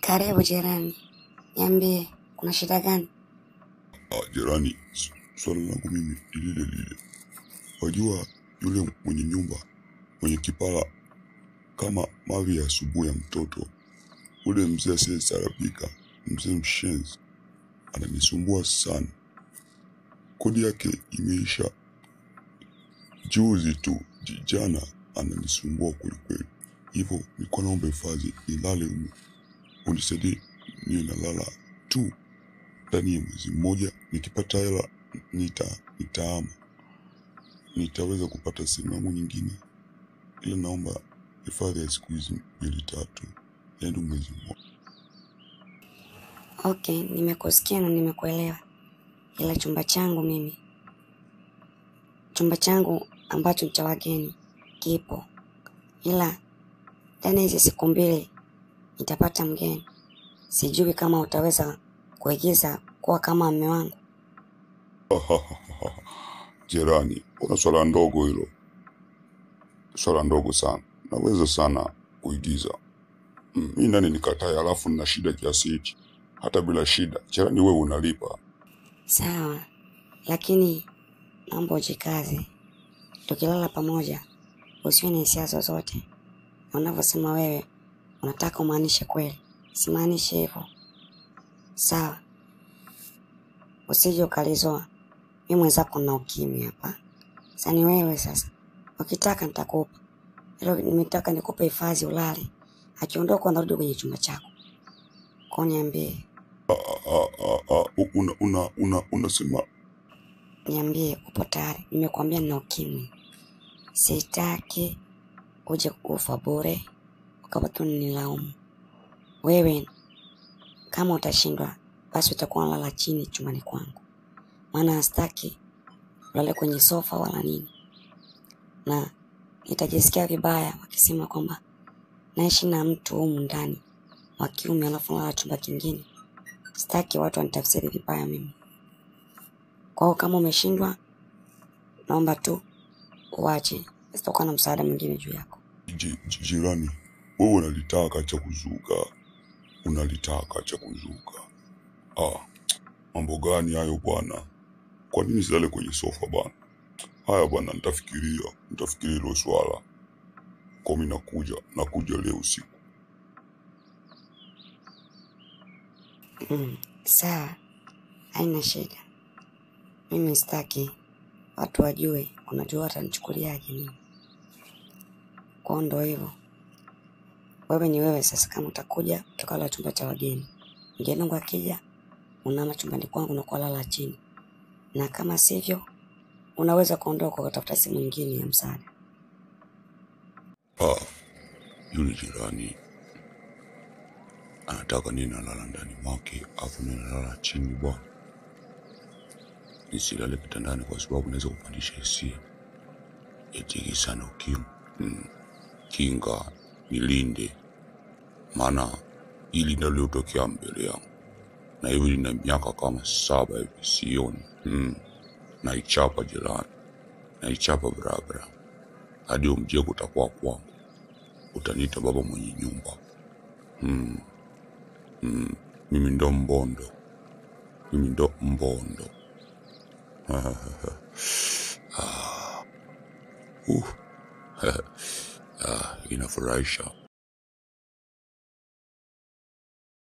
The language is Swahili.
Karibu jirani. Niambie, kuna shida gani? Jirani, swala langu mimi lile. Wajua yule mwenye nyumba, mwenye kipala kama mavi ya asubuhi ya mtoto. Ule mzee asiyestarabika, mzee mshenzi, ananisumbua sana. Kodi yake imeisha juzi tu, jana ananisumbua kwelikweli. Hivyo nilikuwa naomba hifadhi nilale humu. Unisaidie niwe nalala tu. Ndani ya mwezi mmoja nikipata hela nitaama. Nitaweza kupata sehemu nyingine. Ila naomba hifadhi ya siku hizi 2-3. Yaani mwezi mmoja. Okay, nimekusikia na nimekuelewa. Ila chumba changu ambacho ni cha wageni kipo. Ila ndani hizi siku 2 nitapata mgeni. Sijui kama utaweza kuigiza kuwa kama mume wangu. Jirani, kuna swala ndogo hilo. Swala ndogo sana. Naweza sana kuigiza. Mimi nani nikatae alafu nina shida kiasi hichi. Hata bila shida, jirani wewe unalipa. Sawa. Lakini naomba ujikaze. Tukilala pamoja, usiwe na hisia zozote. Na unavyosema wewe, unataka umaanishe kweli. Simaanishe hivyo. Sawa. Usije ukalizoa. Mimi mwenzako na ukimwi hapa. Sasa ni wewe sasa. Ukitaka nitakupa. Leo nimetaka nikupe hifadhi ulale. Akiondoka unarudi kwenye chumba chako. Kwa niambie. Unasema Niambie upo tayari. Nimekuambia nina ukimwi. Sitaki uje kufa bure. Ukabaki unanilaumu. Wewe kama utashindwa basi utakuwa unalala chini chumbani kwangu. Maana sitaki ulale kwenye sofa wala nini. Na nitajisikia vibaya wakisema kwamba naishi na mtu humu ndani wa kiume alafu nalala chumba kingine. Sitaki watu wanitafsiri vibaya mimi. Kwa hiyo kama umeshindwa, naomba tu uache. Sitakuwa na msaada mwingine juu yako. Jirani, wewe unalitaka cha kuzuka. Mambo gani hayo bwana? Kwa nini silale kwenye sofa bwana? Haya bwana, nitafikiria hilo swala. Kwa mimi nakuja leo usiku. Sawa. Haina shida. Mimi sitaki watu wajue, unajua watanichukuliaje mimi. Kwa ndo hivyo. Wewe ni wewe sasa kama utakuja tukala chumba cha wageni. Mgeni wangu akija, unalala chumbani kwangu na kulala chini. Na kama sivyo, unaweza kuondoka kutafuta sehemu nyingine ya msaada. Yule jirani anataka nini nalala ndani mwake afu nalala chini bwana. Nisilale kitandani kwa sababu naweza kupandisha hisia. Eti sana ukimwi. Kinga, nilinde. Maana hili ndio lilotokea mbele yangu. Na hivi nina miaka kama 7 hivi sioni. Naichapa jirani. Naichapa barabara. Hadi mjego utakuwa kwangu. Utaniita baba mwenye nyumba. Mimi ndo mbondo. Inafurahisha.